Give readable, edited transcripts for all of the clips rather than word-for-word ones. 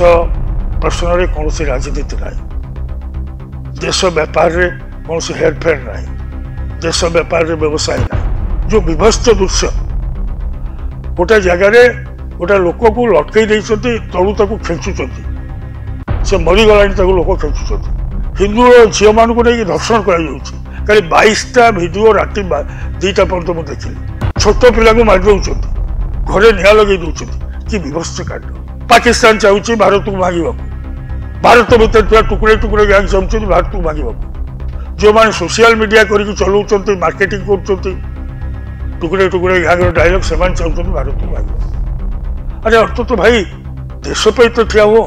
प्रश्न में कौन राजनीति ना देश व्यापार में कौन हेरफेर ना देश व्यापार में व्यवसाय ना जो विभस्त दृश्य गोटे जगार गोटे लोक को लटकई तलू ताक खेचुंट से मरीगला लोक खेचुंट हिंदू झील मान नहीं दर्शन कर 22टा भिडियो राति 2टा पर्यंत मुझे देखिली छोट पिला को मारी दौरान घरे निआ लगे दौरान कि विभस्त कांड पाकिस्तान चाहूँ भारत को भांगा भारत भर टुकड़े टुकड़े गैंग चाहते भारत को भांगा जो मैंने सोशल मीडिया करके चलाऊँ मार्केटिंग कर टुकड़े टुकड़े गैंग डायलॉग से चाहते भारत को भांगा अरे अर्थ तो भाई देश पे तो ठिया हो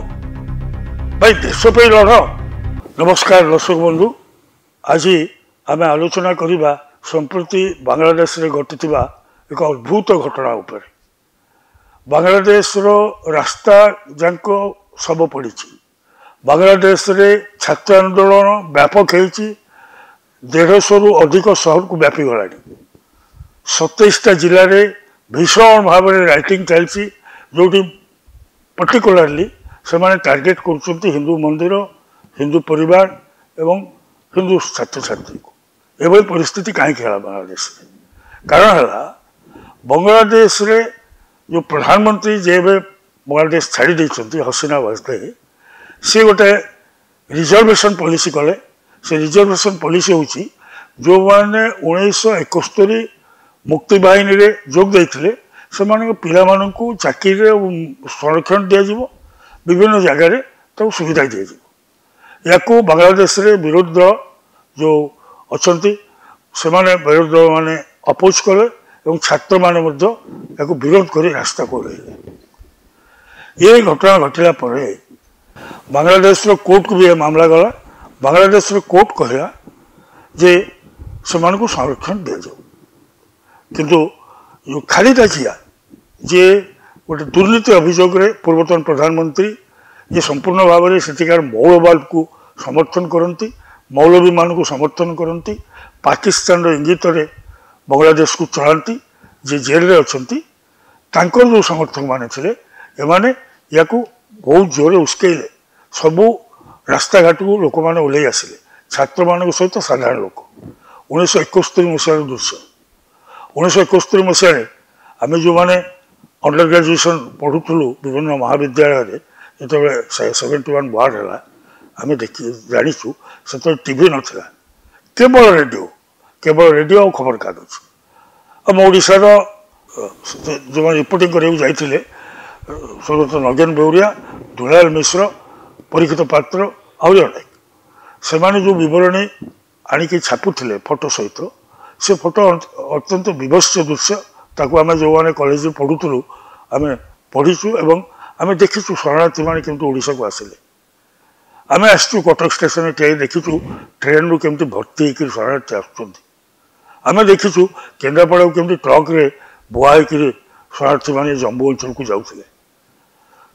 भाई देश पे लड़। नमस्कार दर्शक बंधु आज आम आलोचना करवा संप्रति बांग्लादेश रे घटी एक अद्भुत घटना उपर बांग्लादेश रो रास्ता जाक सब पड़ी बांग्लादेश रे छात्र आंदोलन व्यापक होती 150 रु अधिक सहर को व्यापी गला 27टा जिले में भीषण भाव में राइटिंग चलती जो पर्टिकुलारली से टार्गेट कर हिंदू मंदिर हिंदू परिवार एवं हिंदू छात्र छात्री को एवं परिस्थिति कहीं बांग्लादेश कारण है बांग्लादेश रे जो प्रधानमंत्री जे बांग्लादेश छाड़ी देते हसीना वाजपेयी सी गोटे रिजर्वेशन पॉलिसी कले से रिजर्वेशन पॉलिसी हूँ जो मैंने 1971 मुक्ति बाहिनी रे जोग देते से पिला चाकरी संरक्षण दिज्व विभिन्न जगार तो सुविधा दिज्व या बांग्लादेश रे विरोध दल जो अच्छा से विरोध दल मैंने अपोज कले और छात्र मैंने विरोध कर रास्ता को ये घटना घटला बांग्लादेश कोर्ट को भी मामला गला बांग्लादेश कोर्ट कहला जे से संरक्षण दि जाऊ किंतु जो खालीटा किया जे गोटे दुर्नीति अभियोग पूर्वतन प्रधानमंत्री ये संपूर्ण भाव में सेठिकार मौलवाद को समर्थन करती मौलवी मान को समर्थन करती पाकिस्तान इंगित बांग्लादेश को चलाती जे जेल रे अच्छा जो समर्थक माने थे एमाने या बहुत जोरे उस्केले सबू रास्ता घाट को लोक मैंने ओल्लै आसिले छात्र मान सहित साधारण लोक 1971 मसीहार दृश्य 1971 मसीह आम जो मैंने अंडर ग्रेजुएशन पढ़ुलु विभिन्न महाविद्यालय जो 71 वार्ड है आम देखी जाचु से टीवी नाला केवल रेडियो और खबर कागज आम ओडार जो रिपोर्टिंग करने जाते स्वर्गत नगेन बेउरिया दुलाल मिश्र परीक्षित पात्र आहरी अनेक से जो बरणी आणिकी छापुले फोटो सहित से फोटो अत्यंत विभत्स दृश्य ताकू आम जो मैंने कॉलेज पढ़ुलु आम पढ़ीचु एवं आम देखीचु शरणार्थी मैंने केमती ओडिशा को आसिले आम आसचु कटक स्टेशन ठिया देखीचु ट्रेन रु केमती भर्ती होकर शरणार्थी आम देखीचु केन्द्रापड़ा को केमती ट्रक रे बुआ होकर शरणार्थी मैंने जम्मू अंचल को जाऊे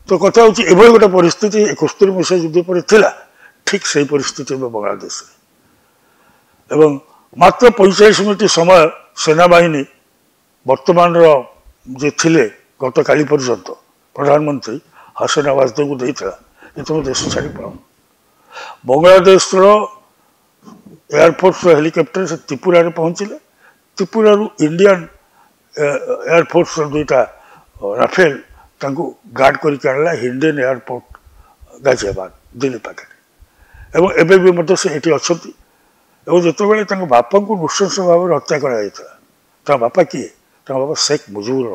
तो कथा हूँ एभली गोटे परिस्थिति 71 मसीहा युद्ध पर थिला ठीक से परिस्थिति बांग्लादेश एवं मात्र 45 मिनिट समय सेनाबाहिनी वर्तमान जे थिले गत काली पर्यंत प्रधानमंत्री हसीना वाजपेयी को देता ये तुम देश छाड़ी पड़ा बांग्लादेश एयरफोर्स हेलिकप्टर से त्रिपुरा पहुँचले त्रिपुरा इंडियन एयरफोर्स 2टा राफेल गार्ड करके आणला हिंडन एयरपोर्ट गाजियाबाद दिल्ली पाखे एवं एवं भी से ये अच्छा जो बापा को नृशंस भाव में हत्या कर बापा किए बापा शेख मुजिबुर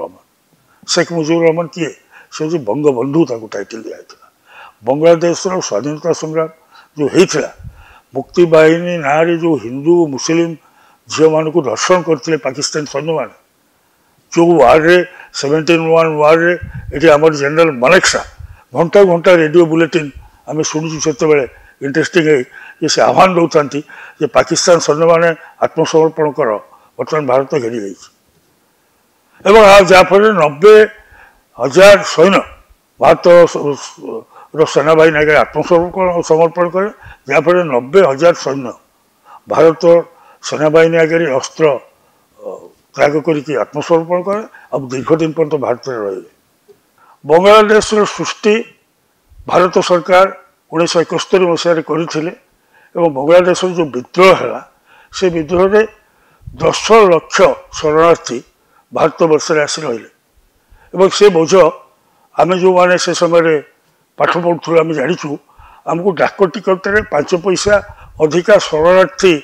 रहमान किए से बंगबंधु टाइटल दिया बांग्लादेश स्वाधीनता संग्राम जो होता मुक्ति बाहिनी ना जो हिंदू मुस्लिम झील मान को दर्शन करते पाकिस्तान सैन्य मान जो वार रे 71 वार रे ये आम जनरल मनेक्सा घंटा घंटा रेडियो बुलेटिन आम शुणुचु से इंटरेस्टिंग है से आह्वान दौरान जे पाकिस्तान सैन्य मैंने आत्मसमर्पण कर बर्तमान भारत घेरी जाए जहाँफल 90,000 सैन्य भारत सेनाबाहिनी आगे आत्मसमर्पण करे जहाँफल 90,000 सैन्य भारत सेनाबाहिनी आगे अस्त्र त्याग करके आत्मसमर्पण करे अब दीर्घ दिन पर्यंत भारत रही बांग्लादेश सृष्टि भारत सरकार 1971 मसीह करते बांग्लादेश जो विद्रोह है से विद्रोह में 10 लाख शरणार्थी भारत वर्ष आसी रही से बोझ आम जो मैंने से समय पाठ पढ़ुलू आम जाचु आमको डाक टिकट 5 पैसा अधिका शरणार्थी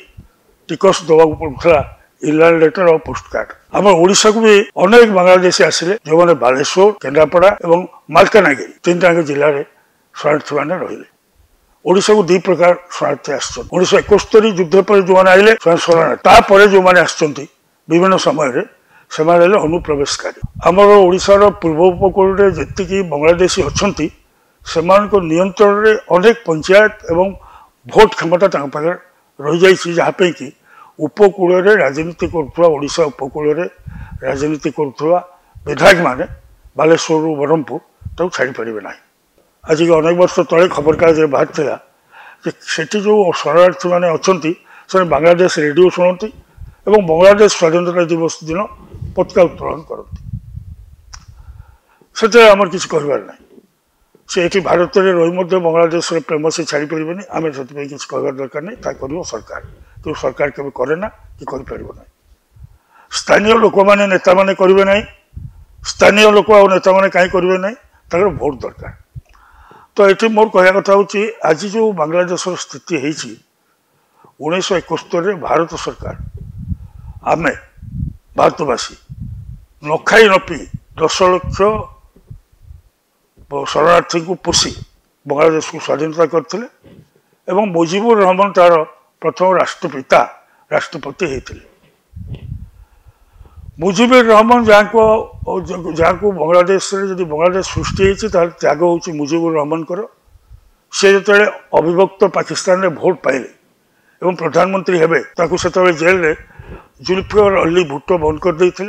टिकस दवा पड़ूला इनलैंड लेटर और पोस्ट कार्ड आम ओडिशा को भी अनेक बांग्लादेशी आसिले जो मैंने बालेश्वर केन्द्रापड़ा और मालकानगिरी 3 जिले में शरणार्थी मैंने रहिले ओडिशा को 2 प्रकार शरणार्थी आसछन 1971 युद्ध पर जो मैंने आइले शरणार्थी जो मैंने आसछन्ती विभिन्न समय से अनुप्रवेशकारी आमर ओडिशार पूर्व उपकूल में जी बांग्लादेशी अच्छा से नियंत्रण में अनेक पंचायत एवं भोट क्षमता रही जाइए जहाँपे कि उपकूल में राजनीति करुवा उपकूल में राजनीति करुवा विधायक माने बालेश्वर ब्रह्मपुर ताको छाड़ी पारे ना आज के अनेक वर्ष तले खबर कागज बाहर से जो शरणार्थी मैंने अच्छा से बांग्लादेश रेडियो शुणती और बांग्लादेश स्वाधीनता दिवस दिन पताका उत्तोलन करती से आमर किसी कहबार ना से ये भारत में रही बांग्लादेश प्रेम से छाड़ी पारे आम से किसी कहबार दरकार नहीं कर सरकार कि सरकार केवे करे ना कि करें ना स्थानीय लोक मैंने नेता मैंने करेंगे ना स्थानीय लोक आ नेता मैंने कहीं करेंगे ना भोट दरकार तो ये मोर कहया कथा हूँ आज जो बांग्लादेश स्थिति है 1971 भारत सरकार आम भारतवासी न खाई न पी 10 लाख शरणार्थी को पोषी बांग्लादेश को स्वाधीनता करते मुजिबुर रहमान तार प्रथम राष्ट्रपिता राष्ट्रपति होते मुजिबुर रहमान जहाँ को बांग्लादेश जब बांग्लादेश सृष्टि होती त्याग हूँ मुजिबुर रहमान से जो अविभक्त पाकिस्तान में भोट पाइले एवं प्रधानमंत्री हेबे से जेल रे जुल्फिकार अली भुट्टो बंद कर देते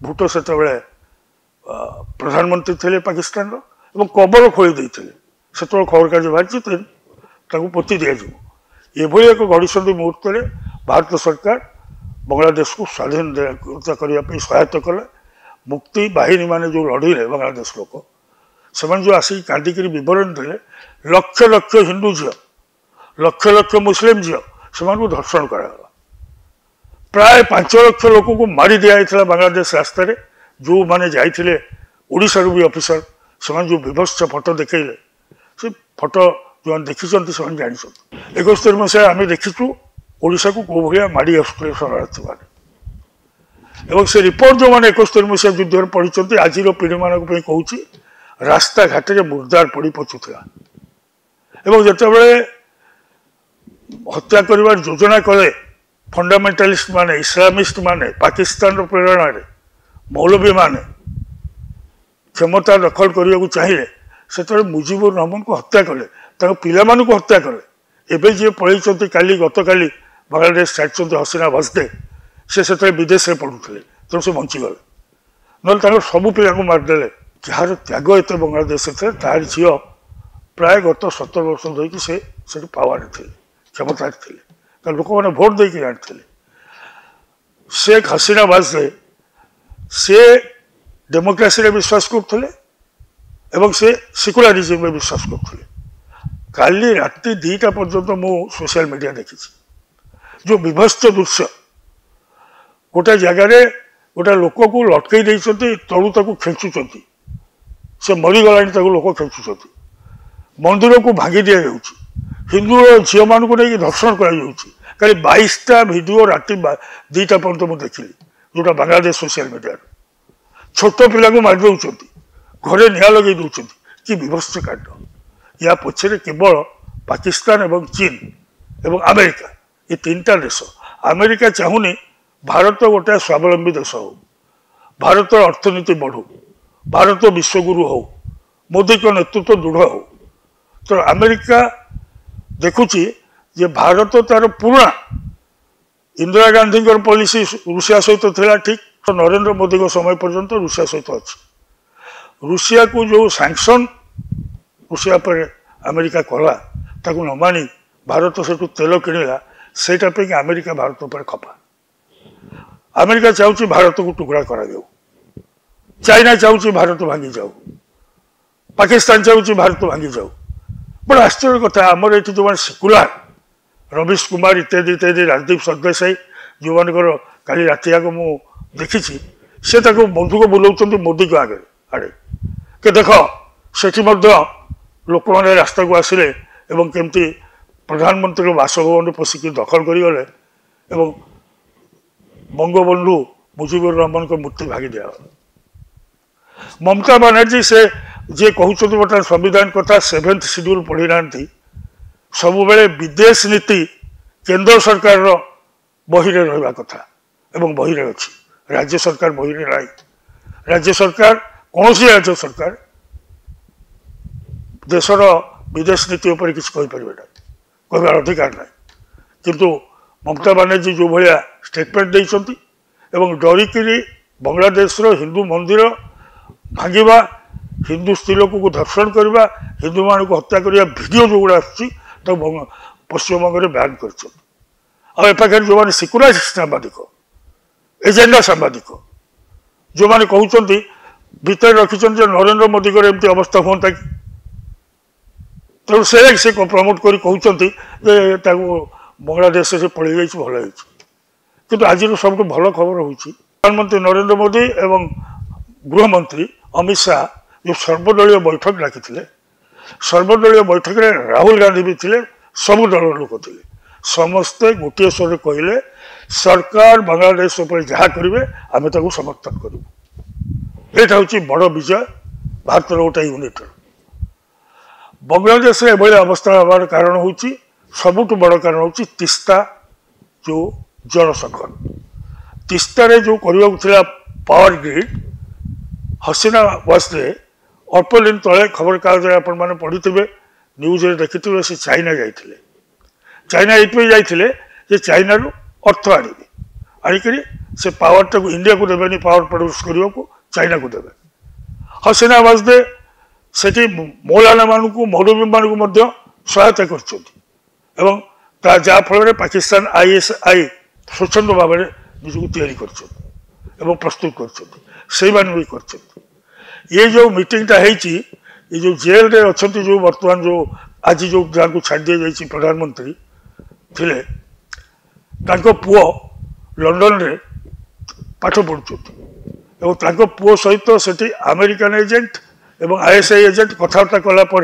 भुट्टो से प्रधानमंत्री थे पाकिस्तान और कबर खोली देते से खबर कागज बाहर पोती दिज्व एक घड़ी मुहूर्त में भारत सरकार बांग्लादेश को स्वाधीनता करने सहायता कले मुक्ति बाहिनी माने जो लड़े बांग्लादेश लोक से जो आसिक कांदिक बरण दे लक्ष लक्ष हिंदू झील लक्ष लक्ष मुस्लिम झील से धर्षण करागला प्राय 5 लाख लोक को मारी दिया बांग्लादेश रास्ता जो मैंने जाते ओडिशा भी ऑफिसर से जो विभत्स फोटो देखले से फोटो जो देखी से जानी 71 मसीहा आम देखीचु ओडिशा को कौ भाया माड़ी आसुले शरणार्थी मैंने से रिपोर्ट जो मैंने 71 मसीहा युद्ध पढ़ी आज पीढ़ी मान कहूँ रास्ता घाट में मुर्दार पड़ पचुला जिते हत्या कर योजना कले फंडामेंटालिस्ट माने इस्लामिस्ट माने पाकिस्तान प्रेरणा मौलवी माने क्षमता दखल करने को चाहिए से मुजिबुर रहमान को हत्या कले पिला को हत्या कले एवं जी पढ़ी काली गत काली बांग्लादेश छाड़ी हसीना वाजदे से विदेश में पढ़ुले तेणु से बंचीगले ना सबू पिला मारिदे जार त्याग एत बांग्लादेश तार झील प्राय गत 17 वर्ष धरिकी से पावर थे क्षमता थे लोक मैंने भोट देकी जाते शेख हसीना वाजदे से डेमोक्रेसी रे विश्वास करते से सेकुलरिज्म में विश्वास करते काली राति 2टा पर्यंत मु सोशल मीडिया देखी जो विभत्स दृश्य गोटे जगार गोटे लोक को लटकई तलू ताकू खेचुंट से मरीगला लोक खेचुंट मंदिर को भांगी दि जाऊँ हिंदू झील मान को लेकिन धर्षण कर 22टा भिडियो राति 2टा पर्यंत मुझे देखिली जोटा बांग्लादेश सोशल मीडिया छोट पिला को मारी दौरान घरे निआ लगे दौरान कि विभत्स कांड या पछरे केवल पाकिस्तान एवं चीन एवं अमेरिका ये 3टा देश अमेरिका चाहूनी भारत गोटे स्वावलंबी देश हो भारत अर्थनीति बढ़ू भारत विश्वगुरु हो मोदी का नेतृत्व दृढ़ हो तो अमेरिका देखुची जे भारत तार पुराना इंदिरा गांधी पॉलिसी रुषिया सहित था ठीक तो नरेंद्र मोदी को समय पर्यंत रुषिया सहित अच्छी रुषिया को जो सैंक्शन रुषिया पर अमेरिका कला ताकू न मानी भारत से तेल किणला सेटा पे अमेरिका भारत पर खपा अमेरिका चाहूँ भारत को टुकड़ा करा जाऊ चाइना चाहूँ भारत भांगी जाऊ पाकिस्तान चाहूँ भारत भांगी जाऊ बड़ा आश्चर्य कथा आमर ये जो सेकुलार रमेश कुमार इत्यादि इत्यादि राजदीप सरदेसाई जो मान काली राति आग मु देखी से बंधुक बुलाऊँ मोदी को आगे आड़े कि देख से लोक मैंने रास्ता को आसिले एवं केमती प्रधानमंत्री बासभवन पशिकी दखल करगले एवं बंगबंधु मुजिबुर रहमान को मूर्ति भागी दिया। ममता बनर्जी से जे कहते बर्तमान संविधान कथा 7th शेड्यूल पढ़ी ना सब बेले विदेश नीति केंद्र सरकार बही रहा कथा एवं बही अच्छी राज्य सरकार बही ना राज्य सरकार कौन सी राज्य सरकार देशर विदेश नीति उपर किसी कहीपर ना कहबार अधिकार ना किंतु ममता बनर्जी जो भाया स्टेटमेंट देती डरिकी बांग्लादेश हिंदू मंदिर भांगा हिंदू स्त्री लोक को धर्षण करवा हिंदू मान को हत्या करवा भिडियो जो गुड़ा पश्चिमबंग में बैन कर जो मैंने सेकुलर सांबादिक एजेंडा सांबादिक जो मैंने कहते भितर रखिंट नरेंद्र मोदी को एमती अवस्था हाँ कि तेणु से प्रमोट कर कहते बांग्लादेश से पड़े जाइए भल कि आज सब भल खबर हो प्रधानमंत्री नरेंद्र मोदी एवं गृहमंत्री अमित शाह जो सर्वदलीय बैठक डाकी सर्वदलीय बैठक में राहुल गांधी भी थे सब दल लोक थे समस्ते गोटे स्वर कहले सरकार बांग्लादेश जहाँ करेंगे आम समर्थन करूँ यहाँ हूँ बड़ विजय भारत गोटे यूनिट बांग्लादेश एभली अवस्था हमार कारण हूँ सबुठ बड़ कारण हूँ तीस्ता जो जल संकट तीस्तारे जो करने पावर ग्रिड हसीना वाजपेयी अल्प दिन तले खबर कागज आपने पढ़ी थे न्यूज देखी से चाइना जाते चाइना ये जाते चाइना रू अर्थ आणिक से पावर टाक इंडिया को देवे पावर प्रोड्यूस करने को चाइना को देवे हसीना वाजपेयी से मौलाना मान को मौलवी मान को सहायता कर जहाँफल पाकिस्तान ISI स्वच्छंद भाव में निजक या प्रस्तुत कर ये जो मीटिंगटा ये जो जेल रे अच्छा जो बर्तमान जो आज जो जहाँ को छाड़ दी जाए प्रधानमंत्री थिले पुओ लंडन रे पाठ पढ़ुं पुओ सहित से अमेरिकन एजेंट एवं ISI एजेंट कथबार्ता कलापर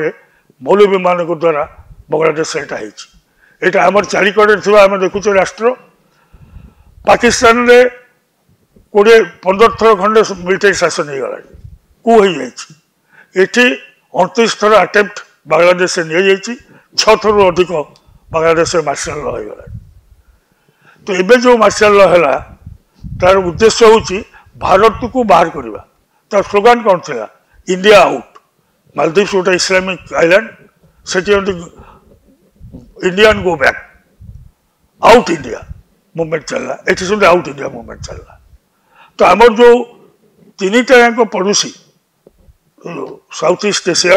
मौलवी मान द्वारा बांग्लादेश यहाँ आम चारिकड़े आम देखुचे राष्ट्र पाकिस्तान रे 20-15 थर खंडे मिलिटारी शासन हो गला कू हो जाए 29 थर अटेम्प्ट बांग्लादेश से नहीं 6 थर अधिक बांग्लादेश मार्शल लॉ हो गला तो एबे जो मार्शल लॉ है तार उद्देश्य हूँ भारत को बाहर करवा तार स्लोगान कौन था इंडिया आउट मालदीव्स गोटे इस्लामिक आइलैंड से Indian go back out India movement चलला ये सब आउट इंडिया मूवमेंट चलला तो आमर जो 3टा याक पड़ोसी साउथ ईस्ट एशिया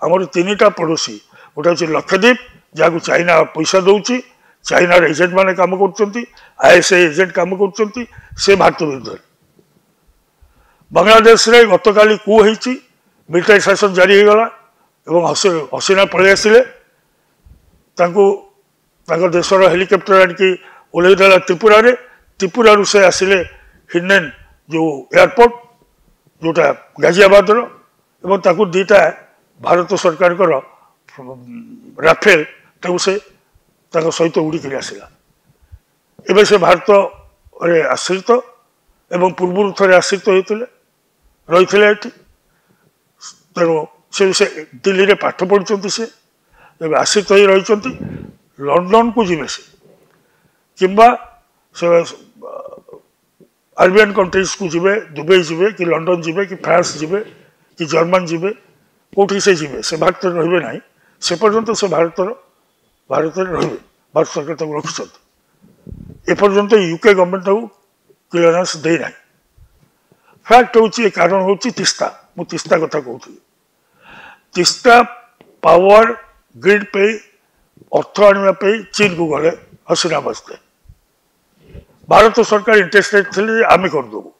आमर 3टा पड़ोसी गोटे हूँ लक्षद्वीप जहाँ चाइना पैसा दौर चाइना एजेंट मैंने कम कर ISI एजेंट कम कर भारत विरुद्ध बांग्लादेश रे गतकाली कू होती मिलिटारी शासन जारी हो गला एवं हसीना पलि आसिले देशर हेलिकप्टर आणिकी ओल्लैदेला त्रिपुरा से आसिले हिन्नेन जो एयरपोर्ट जोटा गाजियाबाद एवं 2टा भारत सरकार राफेल से सहित उड़िक आसला एवं से भारत आश्रित एवं पूर्व थे आश्रित होते रही तेणु से दिल्ली में पाठ पढ़ुं से आश्रित हो रही लंडन को जीवे से किंबा अरबियन कंट्रीज को जीवे दुबई जीवे कि लंडन जीवे कि फ्रांस जीवे कि जर्मन जीवे कौटी से जीवे से भारत रे ना से पर्यंत से भारत रे भारत सरकार रखिंट एपर्यंत UK गवर्नमेंट क्लीयरेंस देना फैक्ट हूँ कारण हूँ तीस्ता मु तीस्ता कथा कहती तीस्ता पावर ग्रिड पे अर्थ आने चीन को गले हसीना वाजपेयी भारत सरकार इंटरेस्टेड थे आम करदेबू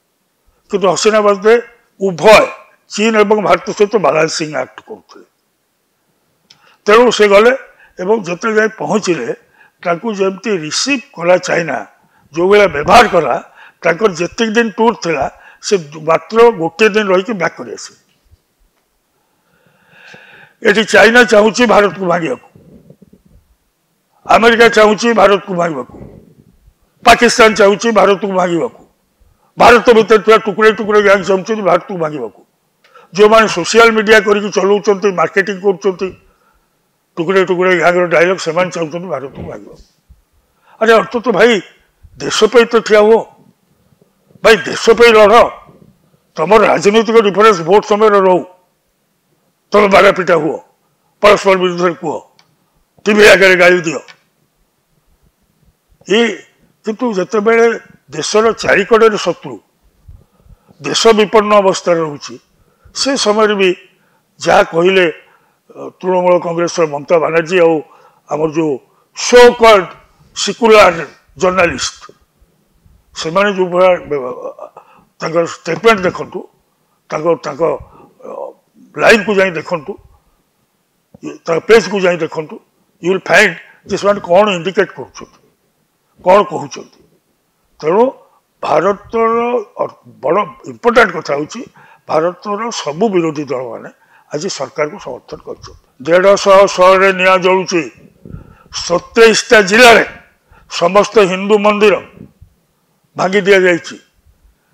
कि हसीना वाजपेयी उभय चीन और भारत सहित बैलेंसिंग एक्ट करते तेणु से गले जिते जाए पहुँचले जमी रिसीव कला चाइना जो भाया व्यवहार कला जी दिन टूर थिला से मात्र गोटे दिन रही बैक कर ये चाइना चाहूँ भारत को भांगा अमेरिका चाहूँ भारत को भांगा पाकिस्तान चाहूँ भारत को भांगा भारत भीतर टुकड़े टुकड़े गैंग चाहूँ भारत को भांगा जो मैंने सोशल मीडिया करके चलाऊँ मार्केटिंग कर टुकड़े टुकड़े गैंग डायलॉग से चाहते भारत को भांगा अरे अर्थ तो भाई देश पे तो ठिया हुआ भाई देश पे लड़ तुम राजनीतिक डिफरेन्स भोट समय रो तुम बारापिटा हुआ परस्पर विरुद्ध कह टीवी आगे गाड़ी दियो ये किंतु जिते बड़े देशर चारिकड़े शत्रु देश विपन्न अवस्था रोचे से समय भी जहाँ कहले तृणमूल कांग्रेस ममता बानर्जी आमर जो सो कॉल्ड सिकुलर जर्नालिस्ट से माने जो स्टेटमेंट देखु लाइन को जाई देखु पेज को जाई देखु यू विल फाइंड जिस कौन इंडिकेट कर कौन कहते तेणु भारत बड़ इम्पोर्टाट कथा हूँ भारतर सबू विरोधी दल मैंने आज सरकार को समर्थन कर 150 सहर निआ जलुची 27टा जिले में समस्त हिंदू मंदिर भांगी दि जाए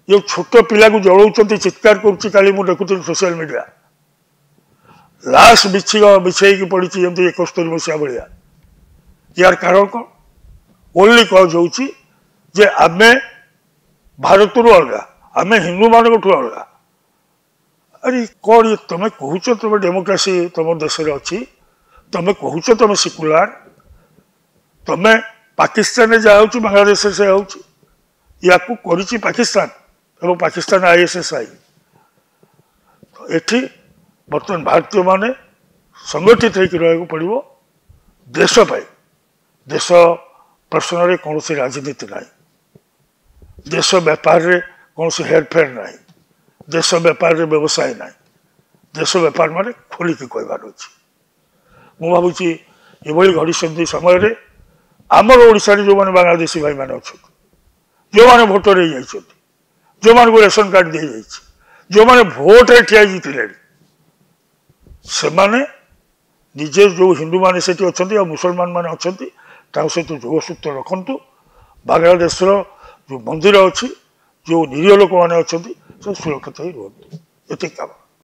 ये छोट पिला को जलाऊँ चित्कार करी मुझे देखुी सोशल मीडिया लाश बिछे पड़ी जमी 71 मसीहा भाया यार कारण कौन ओनली कज हो आम भारत अलग आम हिंदू मान अलग अरे कौन ये तुम कहूच तुम डेमोक्रेसी तुम देश अच्छी तुम कहूच तुम सिकुलार तुम पाकिस्तान जहाँ हो बांग्लादेश से हो या पाकिस्तान और पाकिस्तान ISSI तो ये बर्तमान भारतीय माने संगठित होकर पड़ो देश पाई देश प्रश्न में कौन राजनीति ना देश व्यापार रे कौन हेरफेर ना देश व्यापार रे व्यवसाय ना देश व्यापार माने खोलिक कहबार अच्छे मु भावी ये घड़ी समय आमर ओडिशा जो मैंने बांग्लादेशी भाई मैंने अच्छा जो मैंने भोटर हो जाइए जो मान को रेशन कार्ड दी जाइए जो मैंने भोट ठिया से माने निजे जो हिंदू माने से अच्छा मुसलमान माने अच्छा सहित जोगसूत्र रखु बांग्लादेश जो मंदिर अच्छी जो निरीह लोक मैंने अच्छा सुरक्षित ही रुहतु ये काम।